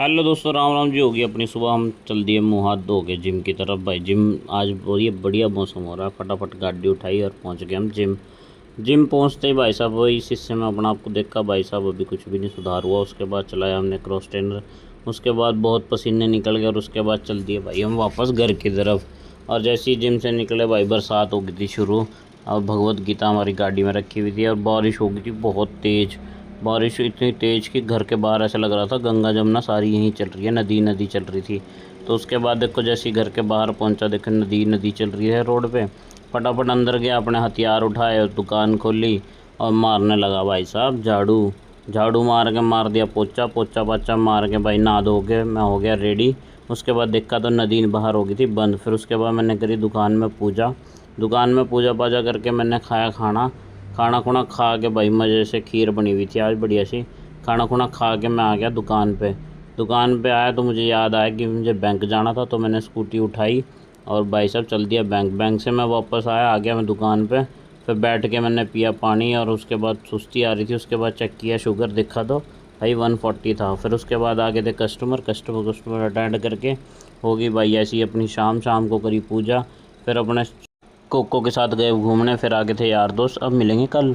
Hello दोस्तों, राम राम जी। होगी अपनी सुबह, हम चल दिए मुँह हाथ धो के जिम की तरफ। भाई जिम आज बहुत बढ़िया मौसम हो रहा है। फटाफट गाड़ी उठाई और पहुंच गए हम जिम। जिम पहुंचते ही भाई साहब वही शीशे में अपना आपको देखा। भाई साहब अभी कुछ भी नहीं सुधार हुआ। उसके बाद चलाया हमने क्रॉस ट्रेनर। उसके बाद बहुत पसीने निकल गए और उसके बाद चल दिए भाई हम वापस घर की तरफ। और जैसे ही जिम से निकले भाई बरसात हो गई थी शुरू। और भगवत गीता हमारी गाड़ी में रखी हुई थी और बारिश हो गई थी बहुत तेज़। बारिश इतनी तेज़ कि घर के बाहर ऐसा लग रहा था गंगा जमुना सारी यहीं चल रही है, नदी नदी चल रही थी। तो उसके बाद देखो जैसे ही घर के बाहर पहुंचा, देखो नदी नदी चल रही है रोड पे। फटाफट अंदर गया, अपने हथियार उठाए और दुकान खोली और मारने लगा भाई साहब झाड़ू। झाड़ू मार के मार दिया पोचा पोचा पाचा मार के भाई नहा धो के मैं हो गया रेडी। उसके बाद देखा तो नदी बाहर हो गई थी बंद। फिर उसके बाद मैंने करी दुकान में पूजा। दुकान में पूजा पाजा करके मैंने खाया खाना। खाना खुना खा के भाई मज़े से खीर बनी हुई थी आज बढ़िया सी। खाना खुना खा के मैं आ गया दुकान पे। दुकान पे आया तो मुझे याद आया कि मुझे बैंक जाना था, तो मैंने स्कूटी उठाई और भाई साहब चल दिया बैंक। बैंक से मैं वापस आया, आ गया मैं दुकान पे। फिर बैठ के मैंने पिया पानी और उसके बाद सुस्ती आ रही थी। उसके बाद चेक किया, शुगर देखा तो भाई 140 था। फिर उसके बाद आगे थे कस्टमर कस्टमर कस्टमर अटेंड करके होगी भाई ऐसी अपनी शाम। शाम को करी पूजा। फिर अपने कोको के साथ गए घूमने। फिर आगे थे यार दोस्त। अब मिलेंगे कल।